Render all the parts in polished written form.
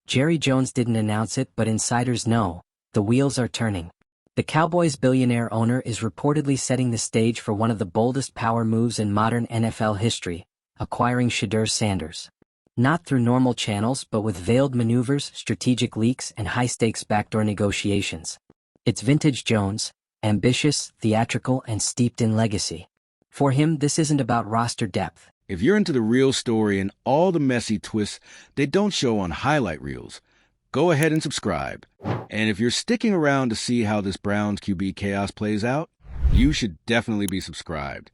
Jerry Jones didn't announce it, but insiders know, the wheels are turning. The Cowboys' billionaire owner is reportedly setting the stage for one of the boldest power moves in modern NFL history, acquiring Shadur Sanders. Not through normal channels but with veiled maneuvers, strategic leaks, and high-stakes backdoor negotiations. It's vintage Jones, ambitious, theatrical, and steeped in legacy. For him, this isn't about roster depth. If you're into the real story and all the messy twists they don't show on highlight reels, go ahead and subscribe. And if you're sticking around to see how this Browns QB chaos plays out, you should definitely be subscribed.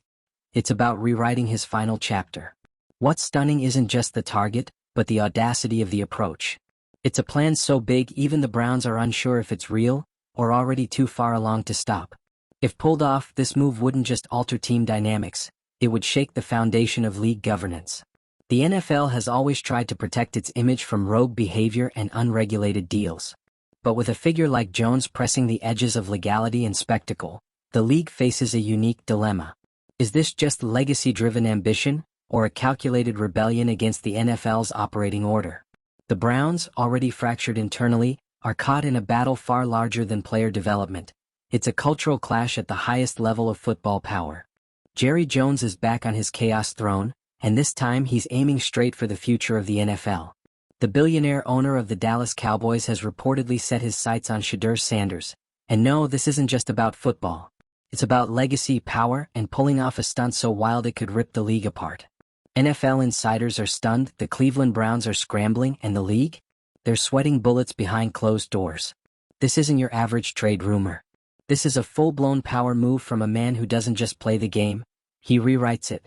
It's about rewriting his final chapter. What's stunning isn't just the target, but the audacity of the approach. It's a plan so big even the Browns are unsure if it's real, or already too far along to stop. If pulled off, this move wouldn't just alter team dynamics, it would shake the foundation of league governance. The NFL has always tried to protect its image from rogue behavior and unregulated deals. But with a figure like Jones pressing the edges of legality and spectacle, the league faces a unique dilemma. Is this just legacy-driven ambition, or a calculated rebellion against the NFL's operating order? The Browns, already fractured internally, are caught in a battle far larger than player development. It's a cultural clash at the highest level of football power. Jerry Jones is back on his chaos throne, and this time he's aiming straight for the future of the NFL. The billionaire owner of the Dallas Cowboys has reportedly set his sights on Shadur Sanders. And no, this isn't just about football. It's about legacy, power, and pulling off a stunt so wild it could rip the league apart. NFL insiders are stunned, the Cleveland Browns are scrambling, and the league? They're sweating bullets behind closed doors. This isn't your average trade rumor. This is a full-blown power move from a man who doesn't just play the game, he rewrites it.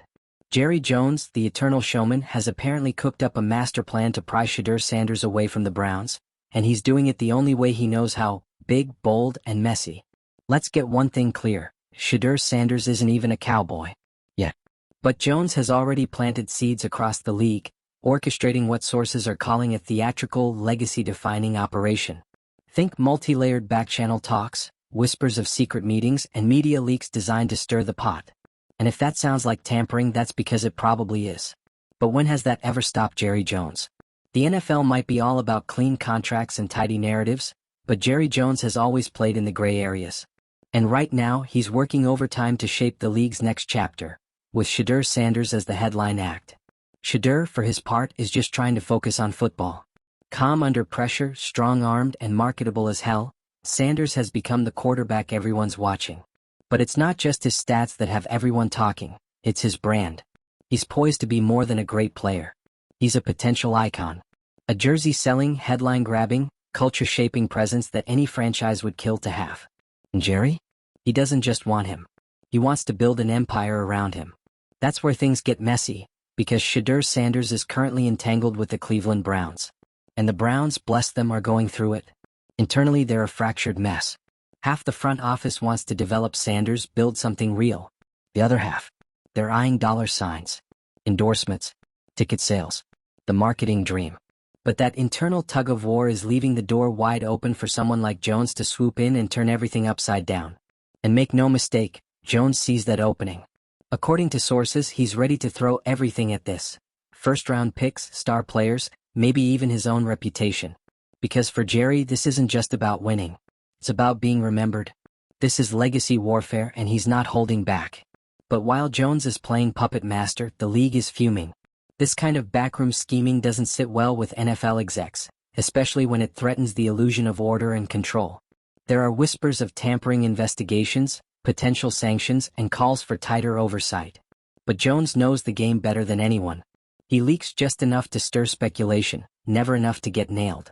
Jerry Jones, the eternal showman, has apparently cooked up a master plan to pry Shadur Sanders away from the Browns, and he's doing it the only way he knows how: big, bold, and messy. Let's get one thing clear, Shadur Sanders isn't even a Cowboy. Yet. But Jones has already planted seeds across the league, orchestrating what sources are calling a theatrical, legacy-defining operation. Think multi-layered back-channel talks, whispers of secret meetings, and media leaks designed to stir the pot. And if that sounds like tampering, that's because it probably is. But when has that ever stopped Jerry Jones? The NFL might be all about clean contracts and tidy narratives, but Jerry Jones has always played in the gray areas. And right now, he's working overtime to shape the league's next chapter, with Shadur Sanders as the headline act. Shedeur, for his part, is just trying to focus on football. Calm under pressure, strong-armed, and marketable as hell, Sanders has become the quarterback everyone's watching. But it's not just his stats that have everyone talking, it's his brand. He's poised to be more than a great player. He's a potential icon. A jersey-selling, headline-grabbing, culture-shaping presence that any franchise would kill to have. And Jerry? He doesn't just want him. He wants to build an empire around him. That's where things get messy, because Shadur Sanders is currently entangled with the Cleveland Browns. And the Browns, bless them, are going through it. Internally, they're a fractured mess. Half the front office wants to develop Sanders, build something real. The other half, they're eyeing dollar signs, endorsements, ticket sales, the marketing dream. But that internal tug-of-war is leaving the door wide open for someone like Jones to swoop in and turn everything upside down. And make no mistake, Jones sees that opening. According to sources, he's ready to throw everything at this. First-round picks, star players, maybe even his own reputation. Because for Jerry, this isn't just about winning. It's about being remembered. This is legacy warfare, and he's not holding back. But while Jones is playing puppet master, the league is fuming. This kind of backroom scheming doesn't sit well with NFL execs, especially when it threatens the illusion of order and control. There are whispers of tampering investigations, potential sanctions, and calls for tighter oversight. But Jones knows the game better than anyone. He leaks just enough to stir speculation, never enough to get nailed.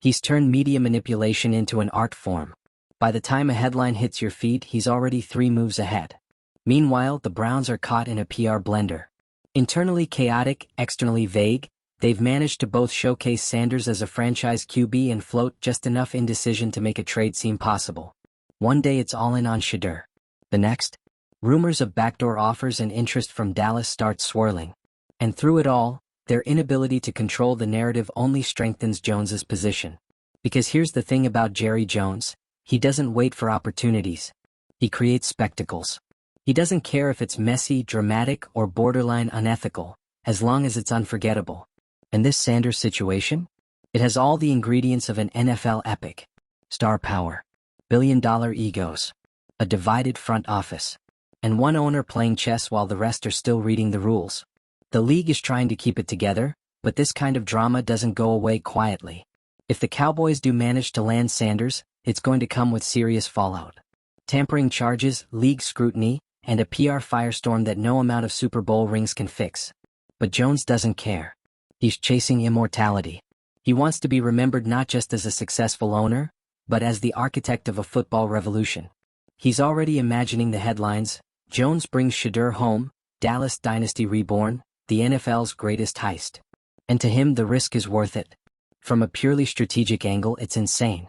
He's turned media manipulation into an art form. By the time a headline hits your feed, he's already 3 moves ahead. Meanwhile, the Browns are caught in a PR blender. Internally chaotic, externally vague, they've managed to both showcase Sanders as a franchise QB and float just enough indecision to make a trade seem possible. One day it's all in on Shedeur. The next, rumors of backdoor offers and interest from Dallas start swirling. And through it all, their inability to control the narrative only strengthens Jones's position. Because here's the thing about Jerry Jones, he doesn't wait for opportunities. He creates spectacles. He doesn't care if it's messy, dramatic, or borderline unethical, as long as it's unforgettable. And this Sanders situation? It has all the ingredients of an NFL epic. Star power, billion-dollar egos, a divided front office, and one owner playing chess while the rest are still reading the rules. The league is trying to keep it together, but this kind of drama doesn't go away quietly. If the Cowboys do manage to land Sanders, it's going to come with serious fallout. Tampering charges, league scrutiny, and a PR firestorm that no amount of Super Bowl rings can fix. But Jones doesn't care. He's chasing immortality. He wants to be remembered not just as a successful owner, but as the architect of a football revolution. He's already imagining the headlines: Jones brings Shedeur home, Dallas Dynasty reborn, the NFL's greatest heist. And to him the risk is worth it. From a purely strategic angle, it's insane.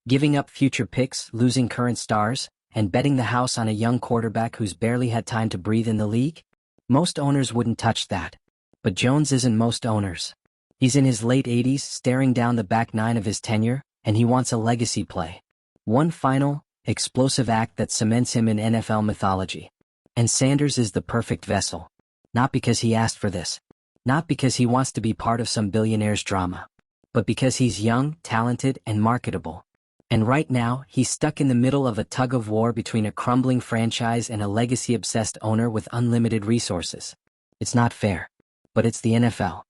Giving up future picks, losing current stars, and betting the house on a young quarterback who's barely had time to breathe in the league? Most owners wouldn't touch that. But Jones isn't most owners. He's in his late 80s, staring down the back nine of his tenure, and he wants a legacy play. One final, explosive act that cements him in NFL mythology. And Sanders is the perfect vessel. Not because he asked for this. Not because he wants to be part of some billionaire's drama. But because he's young, talented, and marketable. And right now, he's stuck in the middle of a tug-of-war between a crumbling franchise and a legacy-obsessed owner with unlimited resources. It's not fair. But it's the NFL.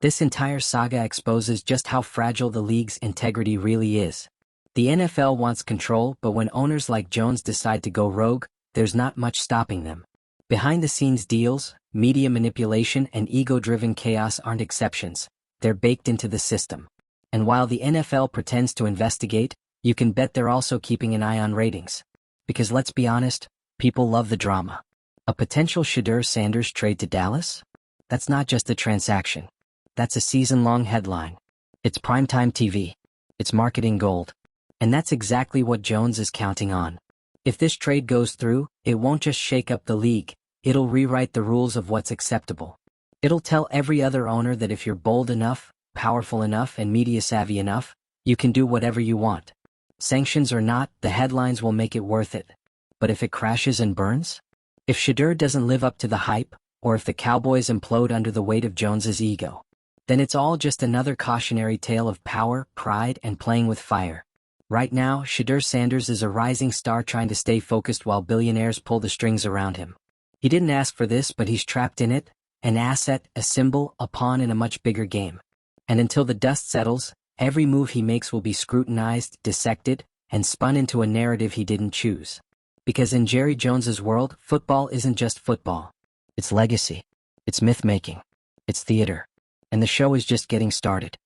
This entire saga exposes just how fragile the league's integrity really is. The NFL wants control, but when owners like Jones decide to go rogue, there's not much stopping them. Behind-the-scenes deals, media manipulation, and ego-driven chaos aren't exceptions. They're baked into the system. And while the NFL pretends to investigate, you can bet they're also keeping an eye on ratings. Because let's be honest, people love the drama. A potential Shadur Sanders trade to Dallas? That's not just a transaction. That's a season-long headline. It's primetime TV. It's marketing gold. And that's exactly what Jones is counting on. If this trade goes through, it won't just shake up the league, it'll rewrite the rules of what's acceptable. It'll tell every other owner that if you're bold enough, powerful enough, and media-savvy enough, you can do whatever you want. Sanctions or not, the headlines will make it worth it. But if it crashes and burns? If Shedeur doesn't live up to the hype, or if the Cowboys implode under the weight of Jones's ego, then it's all just another cautionary tale of power, pride, and playing with fire. Right now, Shadur Sanders is a rising star trying to stay focused while billionaires pull the strings around him. He didn't ask for this, but he's trapped in it, an asset, a symbol, a pawn in a much bigger game. And until the dust settles, every move he makes will be scrutinized, dissected, and spun into a narrative he didn't choose. Because in Jerry Jones's world, football isn't just football. It's legacy. It's myth-making. It's theater. And the show is just getting started.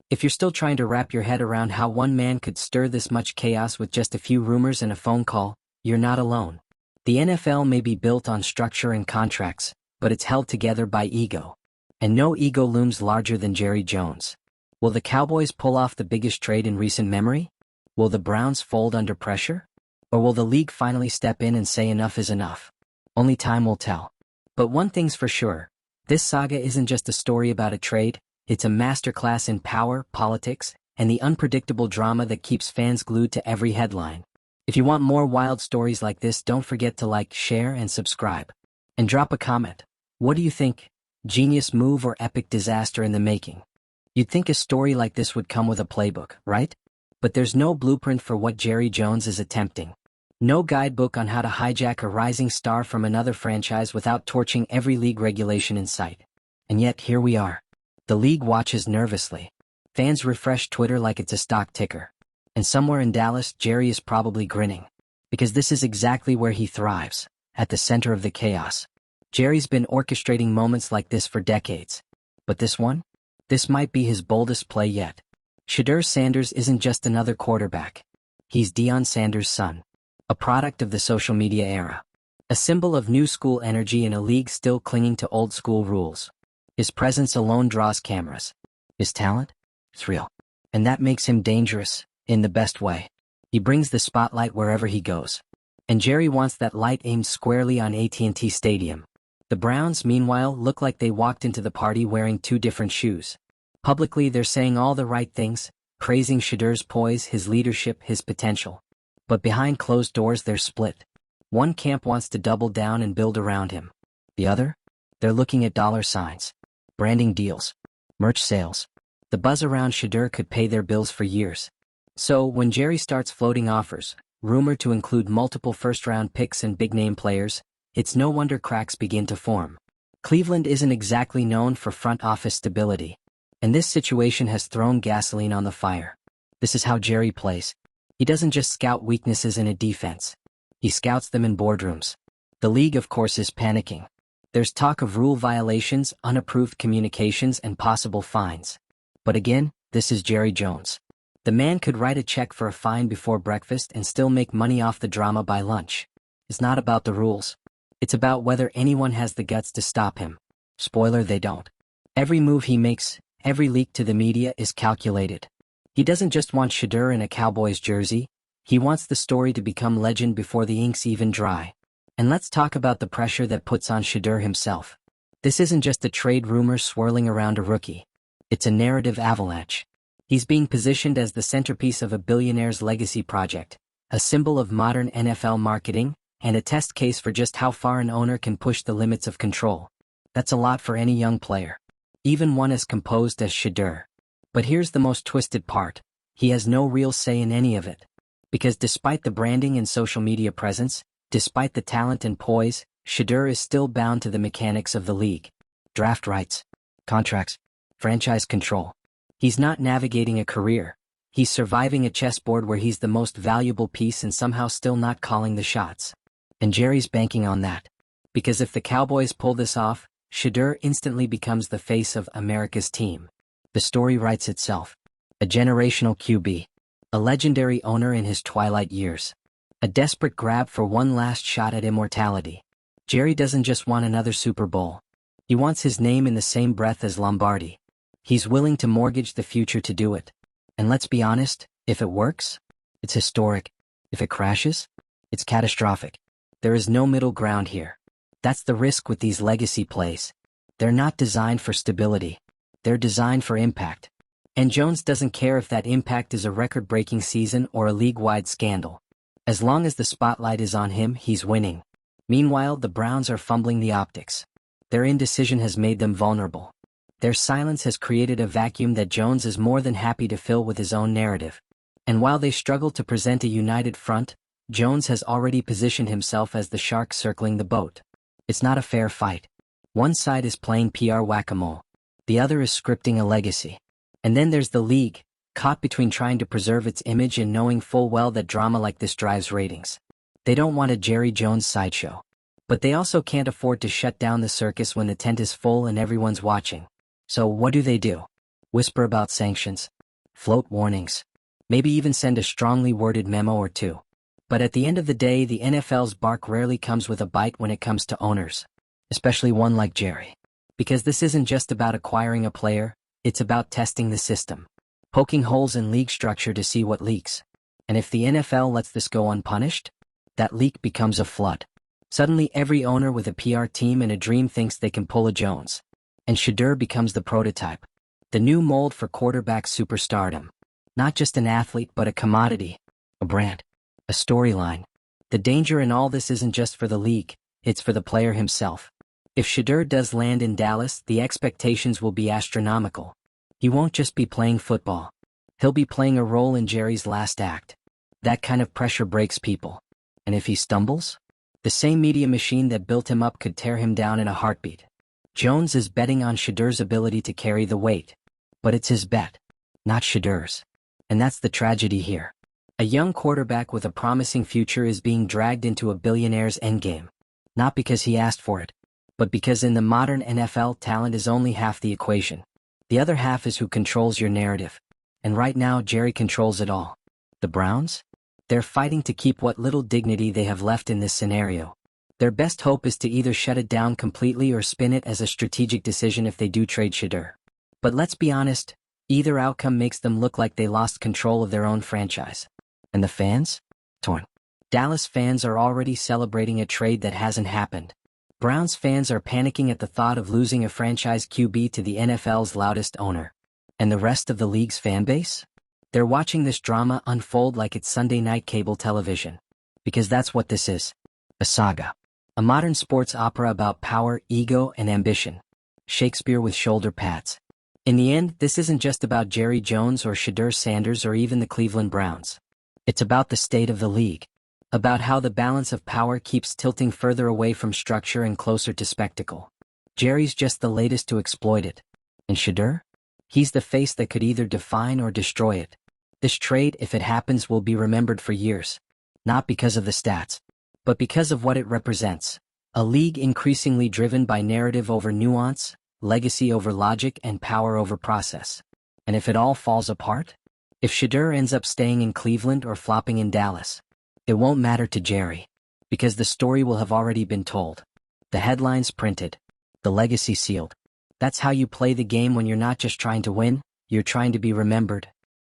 If you're still trying to wrap your head around how one man could stir this much chaos with just a few rumors and a phone call, you're not alone. The NFL may be built on structure and contracts, but it's held together by ego. And no ego looms larger than Jerry Jones. Will the Cowboys pull off the biggest trade in recent memory? Will the Browns fold under pressure? Or will the league finally step in and say enough is enough? Only time will tell. But one thing's for sure, this saga isn't just a story about a trade, it's a masterclass in power, politics, and the unpredictable drama that keeps fans glued to every headline. If you want more wild stories like this, don't forget to like, share, and subscribe. And drop a comment. What do you think? Genius move or epic disaster in the making? You'd think a story like this would come with a playbook, right? But there's no blueprint for what Jerry Jones is attempting. No guidebook on how to hijack a rising star from another franchise without torching every league regulation in sight. And yet, here we are. The league watches nervously. Fans refresh Twitter like it's a stock ticker. And somewhere in Dallas, Jerry is probably grinning. Because this is exactly where he thrives, at the center of the chaos. Jerry's been orchestrating moments like this for decades. But this one? This might be his boldest play yet. Shadur Sanders isn't just another quarterback. He's Deion Sanders' son. A product of the social media era. A symbol of new school energy in a league still clinging to old school rules. His presence alone draws cameras. His talent? Thrill. And that makes him dangerous, in the best way. He brings the spotlight wherever he goes. And Jerry wants that light aimed squarely on AT&T Stadium. The Browns, meanwhile, look like they walked into the party wearing two different shoes. Publicly, they're saying all the right things, praising Shadeur's poise, his leadership, his potential. But behind closed doors, they're split. One camp wants to double down and build around him. The other? They're looking at dollar signs, branding deals, merch sales, The buzz around Shedeur could pay their bills for years. So, when Jerry starts floating offers, rumored to include multiple first-round picks and big-name players, it's no wonder cracks begin to form. Cleveland isn't exactly known for front office stability, and this situation has thrown gasoline on the fire. This is how Jerry plays. He doesn't just scout weaknesses in a defense. He scouts them in boardrooms. The league, of course, is panicking. There's talk of rule violations, unapproved communications, and possible fines. But again, this is Jerry Jones. The man could write a check for a fine before breakfast and still make money off the drama by lunch. It's not about the rules. It's about whether anyone has the guts to stop him. Spoiler, they don't. Every move he makes, every leak to the media is calculated. He doesn't just want Shedeur in a Cowboys jersey, he wants the story to become legend before the ink's even dry. And let's talk about the pressure that puts on Shedeur himself. This isn't just a trade rumor swirling around a rookie. It's a narrative avalanche. He's being positioned as the centerpiece of a billionaire's legacy project, a symbol of modern NFL marketing, and a test case for just how far an owner can push the limits of control. That's a lot for any young player, even one as composed as Shedeur. But here's the most twisted part. He has no real say in any of it. Because despite the branding and social media presence, despite the talent and poise, Shedeur is still bound to the mechanics of the league. Draft rights, contracts, franchise control. He's not navigating a career. He's surviving a chessboard where he's the most valuable piece and somehow still not calling the shots. And Jerry's banking on that. Because if the Cowboys pull this off, Shedeur instantly becomes the face of America's team. The story writes itself. A generational QB. A legendary owner in his twilight years. A desperate grab for one last shot at immortality. Jerry doesn't just want another Super Bowl. He wants his name in the same breath as Lombardi. He's willing to mortgage the future to do it. And let's be honest, if it works, it's historic. If it crashes, it's catastrophic. There is no middle ground here. That's the risk with these legacy plays. They're not designed for stability. They're designed for impact. And Jones doesn't care if that impact is a record-breaking season or a league-wide scandal. As long as the spotlight is on him, he's winning. Meanwhile, the Browns are fumbling the optics. Their indecision has made them vulnerable. Their silence has created a vacuum that Jones is more than happy to fill with his own narrative. And while they struggle to present a united front, Jones has already positioned himself as the shark circling the boat. It's not a fair fight. One side is playing PR whack-a-mole. The other is scripting a legacy. And then there's the league, caught between trying to preserve its image and knowing full well that drama like this drives ratings. They don't want a Jerry Jones sideshow. But they also can't afford to shut down the circus when the tent is full and everyone's watching. So what do? Whisper about sanctions. Float warnings. Maybe even send a strongly worded memo or two. But at the end of the day, the NFL's bark rarely comes with a bite when it comes to owners. Especially one like Jerry. Because this isn't just about acquiring a player, it's about testing the system. Poking holes in league structure to see what leaks. And if the NFL lets this go unpunished, that leak becomes a flood. Suddenly every owner with a PR team and a dream thinks they can pull a Jones. And Shedeur becomes the prototype. The new mold for quarterback superstardom. Not just an athlete but a commodity. A brand. A storyline. The danger in all this isn't just for the league, it's for the player himself. If Shedeur does land in Dallas, the expectations will be astronomical. He won't just be playing football. He'll be playing a role in Jerry's last act. That kind of pressure breaks people. And if he stumbles? The same media machine that built him up could tear him down in a heartbeat. Jones is betting on Shedeur's ability to carry the weight. But it's his bet, not Shedeur's. And that's the tragedy here. A young quarterback with a promising future is being dragged into a billionaire's endgame. Not because he asked for it, but because in the modern NFL, talent is only half the equation. The other half is who controls your narrative. And right now, Jerry controls it all. The Browns? They're fighting to keep what little dignity they have left in this scenario. Their best hope is to either shut it down completely or spin it as a strategic decision if they do trade Shedeur. But let's be honest, either outcome makes them look like they lost control of their own franchise. And the fans? Torn. Dallas fans are already celebrating a trade that hasn't happened. Browns fans are panicking at the thought of losing a franchise QB to the NFL's loudest owner. And the rest of the league's fan base? They're watching this drama unfold like it's Sunday night cable television. Because that's what this is. A saga. A modern sports opera about power, ego, and ambition. Shakespeare with shoulder pads. In the end, this isn't just about Jerry Jones or Shadur Sanders or even the Cleveland Browns. It's about the state of the league. About how the balance of power keeps tilting further away from structure and closer to spectacle. Jerry's just the latest to exploit it. And Shadur? He's the face that could either define or destroy it. This trade, if it happens, will be remembered for years. Not because of the stats, but because of what it represents. A league increasingly driven by narrative over nuance, legacy over logic, and power over process. And if it all falls apart? If Shadur ends up staying in Cleveland or flopping in Dallas, it won't matter to Jerry, because the story will have already been told. The headlines printed. The legacy sealed. That's how you play the game when you're not just trying to win, you're trying to be remembered.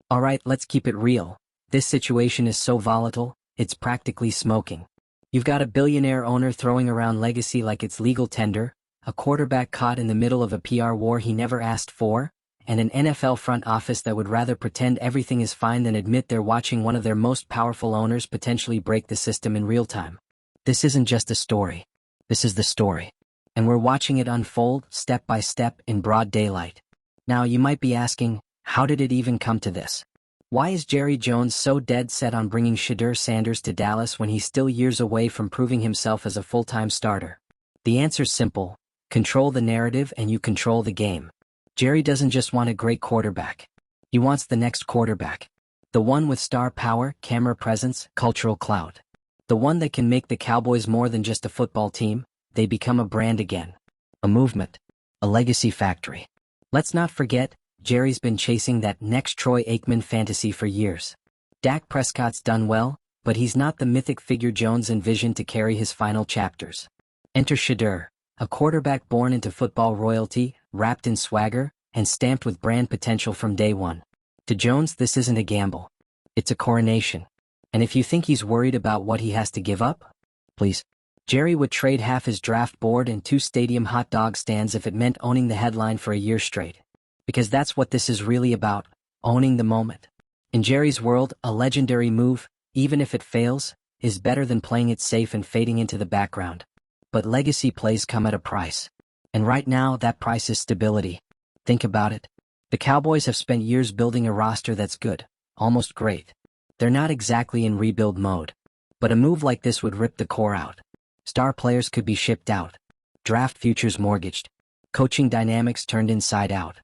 Alright, let's keep it real. This situation is so volatile, it's practically smoking. You've got a billionaire owner throwing around legacy like it's legal tender, a quarterback caught in the middle of a PR war he never asked for, and an NFL front office that would rather pretend everything is fine than admit they're watching one of their most powerful owners potentially break the system in real time. This isn't just a story. This is the story. And we're watching it unfold, step by step, in broad daylight. Now, you might be asking, how did it even come to this? Why is Jerry Jones so dead set on bringing Shadur Sanders to Dallas when he's still years away from proving himself as a full-time starter? The answer's simple. Control the narrative and you control the game. Jerry doesn't just want a great quarterback. He wants the next quarterback. The one with star power, camera presence, cultural clout. The one that can make the Cowboys more than just a football team. They become a brand again. A movement. A legacy factory. Let's not forget, Jerry's been chasing that next Troy Aikman fantasy for years. Dak Prescott's done well, but he's not the mythic figure Jones envisioned to carry his final chapters. Enter Shedeur, a quarterback born into football royalty, wrapped in swagger, and stamped with brand potential from day one. To Jones, this isn't a gamble. It's a coronation. And if you think he's worried about what he has to give up, please. Jerry would trade half his draft board and 2 stadium hot dog stands if it meant owning the headline for a year straight. Because that's what this is really about, owning the moment. In Jerry's world, a legendary move, even if it fails, is better than playing it safe and fading into the background. But legacy plays come at a price. And right now, that price is stability. Think about it. The Cowboys have spent years building a roster that's good, almost great. They're not exactly in rebuild mode. But a move like this would rip the core out. Star players could be shipped out. Draft futures mortgaged. Coaching dynamics turned inside out.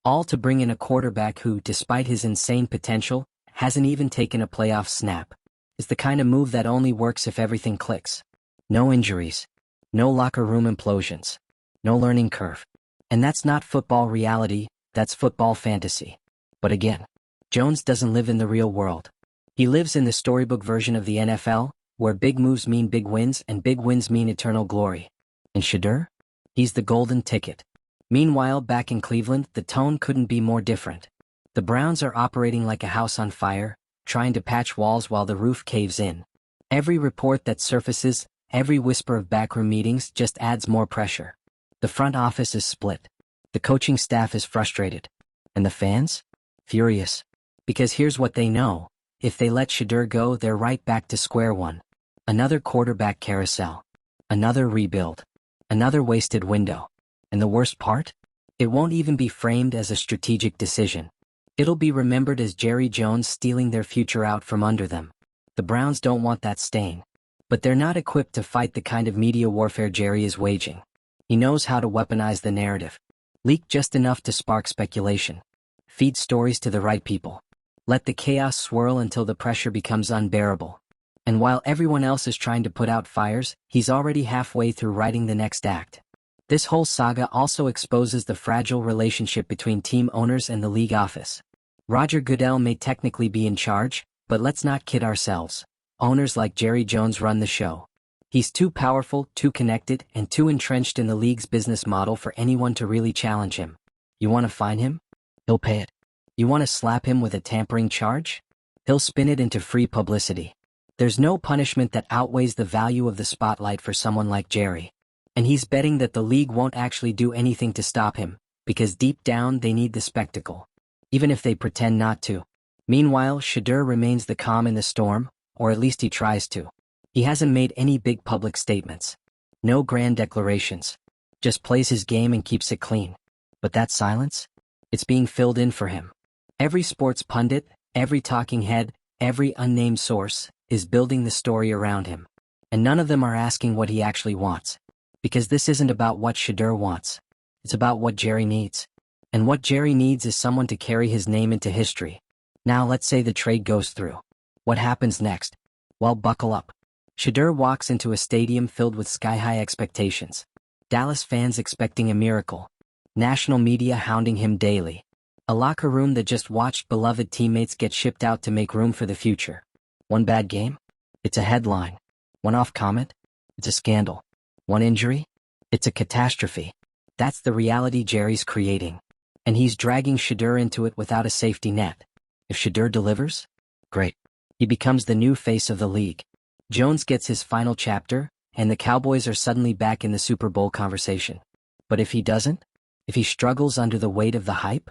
All to bring in a quarterback who, despite his insane potential, hasn't even taken a playoff snap. It's the kind of move that only works if everything clicks. No injuries. No locker room implosions. No learning curve. And that's not football reality, that's football fantasy. But again, Jones doesn't live in the real world. He lives in the storybook version of the NFL, where big moves mean big wins and big wins mean eternal glory. And Shadur? He's the golden ticket. Meanwhile, back in Cleveland, the tone couldn't be more different. The Browns are operating like a house on fire, trying to patch walls while the roof caves in. Every report that surfaces, every whisper of backroom meetings just adds more pressure. The front office is split. The coaching staff is frustrated. And the fans? Furious. Because here's what they know. If they let Shadur go, they're right back to square one. Another quarterback carousel. Another rebuild. Another wasted window. And the worst part? It won't even be framed as a strategic decision. It'll be remembered as Jerry Jones stealing their future out from under them. The Browns don't want that stain. But they're not equipped to fight the kind of media warfare Jerry is waging. He knows how to weaponize the narrative. Leak just enough to spark speculation. Feed stories to the right people. Let the chaos swirl until the pressure becomes unbearable. And while everyone else is trying to put out fires, he's already halfway through writing the next act. This whole saga also exposes the fragile relationship between team owners and the league office. Roger Goodell may technically be in charge, but let's not kid ourselves. Owners like Jerry Jones run the show. He's too powerful, too connected, and too entrenched in the league's business model for anyone to really challenge him. You want to fine him? He'll pay it. You want to slap him with a tampering charge? He'll spin it into free publicity. There's no punishment that outweighs the value of the spotlight for someone like Jerry. And he's betting that the league won't actually do anything to stop him, because deep down they need the spectacle. Even if they pretend not to. Meanwhile, Shadur remains the calm in the storm, or at least he tries to. He hasn't made any big public statements. No grand declarations. Just plays his game and keeps it clean. But that silence? It's being filled in for him. Every sports pundit, every talking head, every unnamed source is building the story around him. And none of them are asking what he actually wants. Because this isn't about what Shedeur wants. It's about what Jerry needs. And what Jerry needs is someone to carry his name into history. Now let's say the trade goes through. What happens next? Well, buckle up. Shedeur walks into a stadium filled with sky-high expectations. Dallas fans expecting a miracle. National media hounding him daily. A locker room that just watched beloved teammates get shipped out to make room for the future. One bad game? It's a headline. One off comment? It's a scandal. One injury? It's a catastrophe. That's the reality Jerry's creating. And he's dragging Shedeur into it without a safety net. If Shedeur delivers? Great. He becomes the new face of the league. Jones gets his final chapter, and the Cowboys are suddenly back in the Super Bowl conversation. But if he doesn't? If he struggles under the weight of the hype?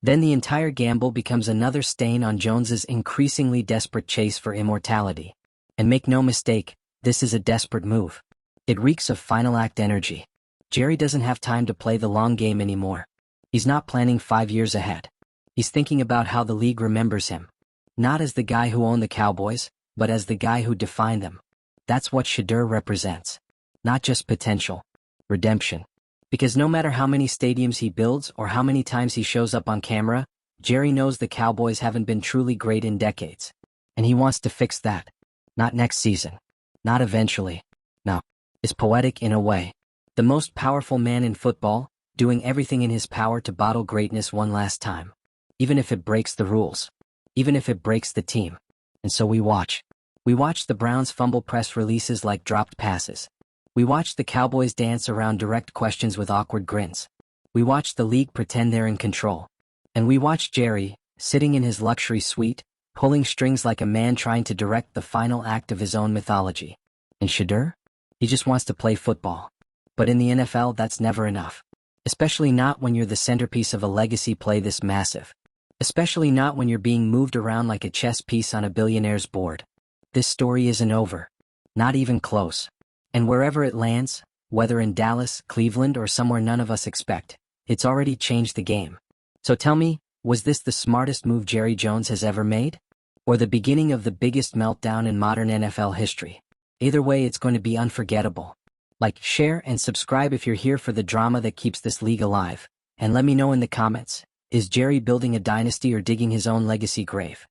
Then the entire gamble becomes another stain on Jones's increasingly desperate chase for immortality. And make no mistake, this is a desperate move. It reeks of final act energy. Jerry doesn't have time to play the long game anymore. He's not planning 5 years ahead. He's thinking about how the league remembers him. Not as the guy who owned the Cowboys, but as the guy who defined them. That's what Shedeur represents. Not just potential. Redemption. Because no matter how many stadiums he builds or how many times he shows up on camera, Jerry knows the Cowboys haven't been truly great in decades. And he wants to fix that. Not next season. Not eventually. No. It's poetic in a way. The most powerful man in football, doing everything in his power to bottle greatness one last time. Even if it breaks the rules. Even if it breaks the team. And so we watch. We watch the Browns fumble press releases like dropped passes. We watch the Cowboys dance around direct questions with awkward grins. We watch the league pretend they're in control. And we watch Jerry, sitting in his luxury suite, pulling strings like a man trying to direct the final act of his own mythology. And Shedeur? He just wants to play football. But in the NFL, that's never enough. Especially not when you're the centerpiece of a legacy play this massive. Especially not when you're being moved around like a chess piece on a billionaire's board. This story isn't over. Not even close. And wherever it lands, whether in Dallas, Cleveland, or somewhere none of us expect, it's already changed the game. So tell me, was this the smartest move Jerry Jones has ever made? Or the beginning of the biggest meltdown in modern NFL history? Either way, it's going to be unforgettable. Like, share, and subscribe if you're here for the drama that keeps this league alive. And let me know in the comments, is Jerry building a dynasty or digging his own legacy grave?